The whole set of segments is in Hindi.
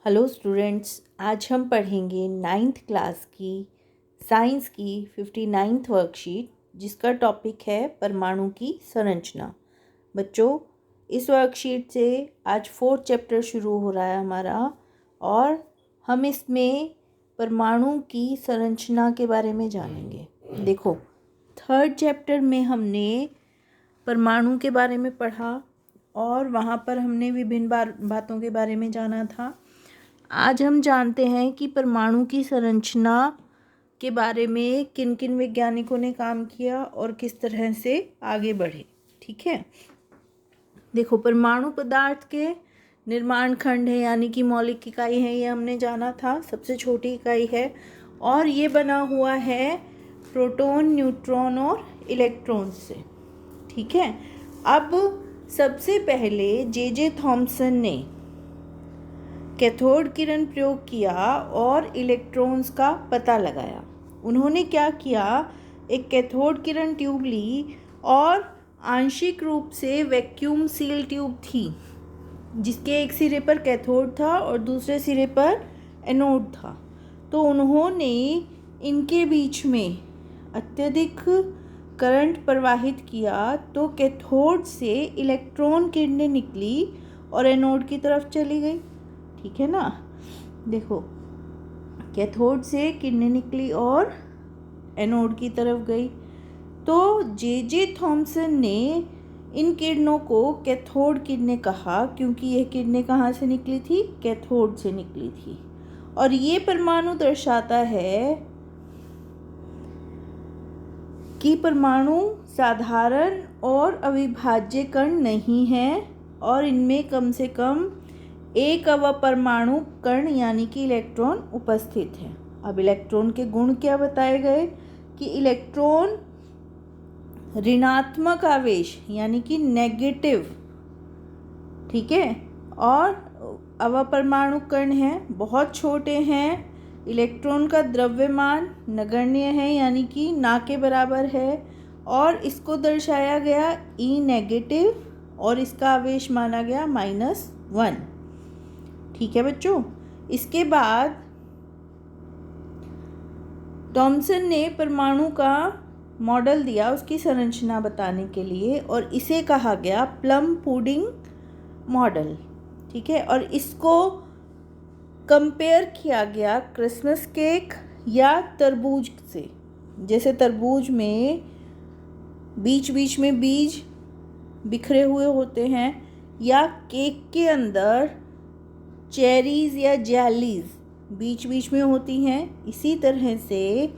हेलो स्टूडेंट्स, आज हम पढ़ेंगे 9th क्लास की साइंस की 59th वर्कशीट, जिसका टॉपिक है परमाणु की संरचना। बच्चों, इस वर्कशीट से आज 4th चैप्टर शुरू हो रहा है हमारा, और हम इसमें परमाणु की संरचना के बारे में जानेंगे। देखो, 3rd चैप्टर में हमने परमाणु के बारे में पढ़ा और वहाँ पर हमने विभिन्न बातों के बारे में जाना था। आज हम जानते हैं कि परमाणु की संरचना के बारे में किन किन वैज्ञानिकों ने काम किया और किस तरह से आगे बढ़े। ठीक है, देखो, परमाणु पदार्थ के निर्माण खंड है, यानी कि मौलिक इकाई है, ये हमने जाना था। सबसे छोटी इकाई है और ये बना हुआ है प्रोटॉन, न्यूट्रॉन और इलेक्ट्रॉन से। ठीक है, अब सबसे पहले जे थॉमसन ने कैथोड किरण प्रयोग किया और इलेक्ट्रॉन्स का पता लगाया। उन्होंने क्या किया, एक कैथोड किरण ट्यूब ली और आंशिक रूप से वैक्यूम सील ट्यूब थी, जिसके एक सिरे पर कैथोड था और दूसरे सिरे पर एनोड था। तो उन्होंने इनके बीच में अत्यधिक करंट प्रवाहित किया, तो कैथोड से इलेक्ट्रॉन किरणें निकली और एनोड की तरफ चली गई। ठीक है ना, देखो, कैथोड से किरणें निकली और एनोड की तरफ गई। तो जे थॉमसन ने इन किरणों को कैथोड किरणें कहा, क्योंकि यह किरणें कहाँ से निकली थी, कैथोड से निकली थी। और ये परमाणु दर्शाता है कि परमाणु साधारण और अविभाज्य कण नहीं है और इनमें कम से कम एक अवपरमाणु कण यानी कि इलेक्ट्रॉन उपस्थित है। अब इलेक्ट्रॉन के गुण क्या बताए गए कि इलेक्ट्रॉन ऋणात्मक आवेश यानी कि नेगेटिव, ठीक है, और अवपरमाणु कण हैं, बहुत छोटे हैं। इलेक्ट्रॉन का द्रव्यमान नगण्य है, यानी कि ना के बराबर है, और इसको दर्शाया गया ई नेगेटिव और इसका आवेश माना गया -1। ठीक है बच्चों, इसके बाद थॉमसन ने परमाणु का मॉडल दिया उसकी संरचना बताने के लिए, और इसे कहा गया प्लम पुडिंग मॉडल। ठीक है, और इसको कंपेयर किया गया क्रिसमस केक या तरबूज से। जैसे तरबूज में बीच बीच में बीज बिखरे हुए होते हैं, या केक के अंदर चेरीज या जेलीज बीच बीच में होती हैं, इसी तरह से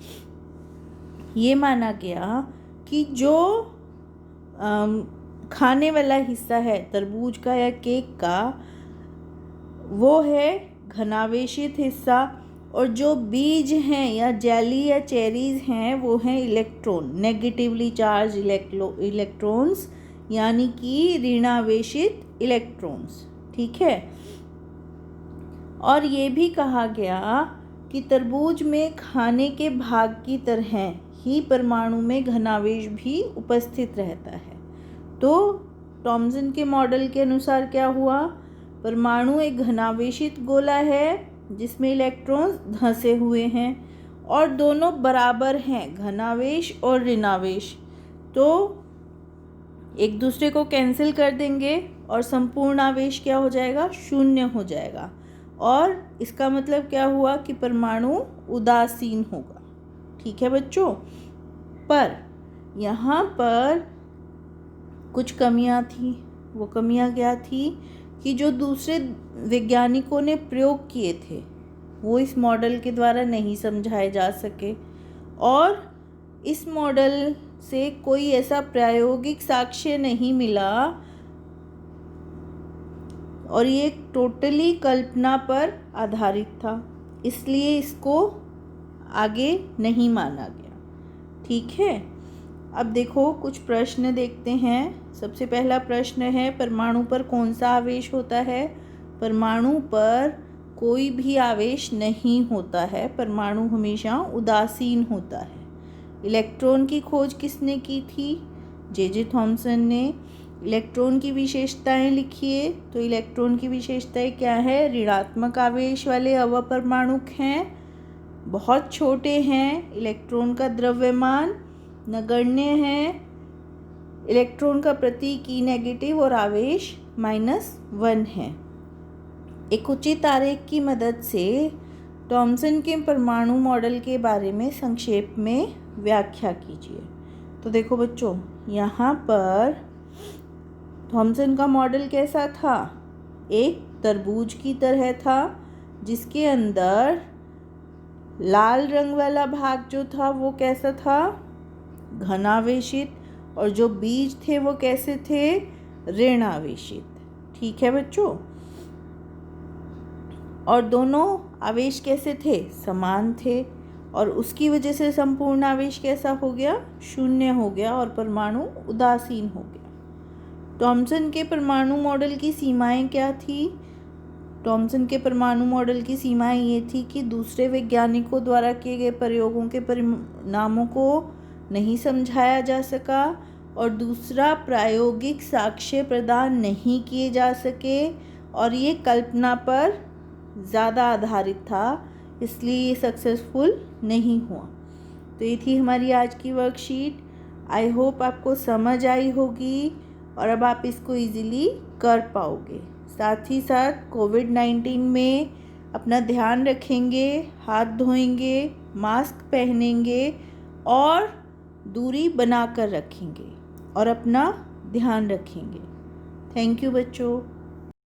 ये माना गया कि जो खाने वाला हिस्सा है तरबूज का या केक का, वो है घनावेशित हिस्सा, और जो बीज हैं या जेली या चेरीज हैं वो हैं इलेक्ट्रॉन, नेगेटिवली चार्ज इलेक्ट्रॉन्स, यानी कि ऋणावेशित इलेक्ट्रॉन्स। ठीक है, और ये भी कहा गया कि तरबूज में खाने के भाग की तरह ही परमाणु में घनावेश भी उपस्थित रहता है। तो थॉमसन के मॉडल के अनुसार क्या हुआ, परमाणु एक घनावेशित गोला है जिसमें इलेक्ट्रॉन्स धंसे हुए हैं और दोनों बराबर हैं, घनावेश और ऋणावेश। तो एक दूसरे को कैंसिल कर देंगे और संपूर्ण आवेश क्या हो जाएगा, 0 हो जाएगा। और इसका मतलब क्या हुआ कि परमाणु उदासीन होगा। ठीक है बच्चों, पर यहाँ पर कुछ कमियाँ थी। वो कमियाँ क्या थी कि जो दूसरे वैज्ञानिकों ने प्रयोग किए थे वो इस मॉडल के द्वारा नहीं समझाए जा सके, और इस मॉडल से कोई ऐसा प्रायोगिक साक्ष्य नहीं मिला, और ये टोटली कल्पना पर आधारित था, इसलिए इसको आगे नहीं माना गया। ठीक है, अब देखो कुछ प्रश्न देखते हैं। सबसे पहला प्रश्न है, परमाणु पर कौन सा आवेश होता है। परमाणु पर कोई भी आवेश नहीं होता है, परमाणु हमेशा उदासीन होता है। इलेक्ट्रॉन की खोज किसने की थी, जे थॉमसन ने। इलेक्ट्रॉन की विशेषताएं लिखिए। तो इलेक्ट्रॉन की विशेषताएं क्या है? ऋणात्मक आवेश वाले अवपरमाणुक हैं, बहुत छोटे हैं, इलेक्ट्रॉन का द्रव्यमान नगण्य है, इलेक्ट्रॉन का प्रतीक ई नेगेटिव और आवेश -1 है। एक उचित आरेख की मदद से थॉमसन के परमाणु मॉडल के बारे में संक्षेप में व्याख्या कीजिए। तो देखो बच्चों, यहाँ पर थॉमसन का मॉडल कैसा था? एक तरबूज की तरह था, जिसके अंदर लाल रंग वाला भाग जो था वो कैसा था? घनावेशित, और जो बीज थे वो कैसे थे? ऋण आवेशित। ठीक है बच्चों। और दोनों आवेश कैसे थे? समान थे, और उसकी वजह से संपूर्ण आवेश कैसा हो गया? शून्य हो गया, और परमाणु उदासीन हो गया। थॉमसन के परमाणु मॉडल की सीमाएं क्या थी? थॉमसन के परमाणु मॉडल की सीमाएं ये थी कि दूसरे वैज्ञानिकों द्वारा किए गए प्रयोगों के परिणामों को नहीं समझाया जा सका, और दूसरा प्रायोगिक साक्ष्य प्रदान नहीं किए जा सके, और ये कल्पना पर ज़्यादा आधारित था, इसलिए ये सक्सेसफुल नहीं हुआ। तो ये थी हमारी आज की वर्कशीट। आई होप आपको समझ आई होगी और अब आप इसको इजीली कर पाओगे। साथ ही साथ कोविड-19 में अपना ध्यान रखेंगे, हाथ धोएंगे, मास्क पहनेंगे और दूरी बनाकर रखेंगे और अपना ध्यान रखेंगे। थैंक यू बच्चों।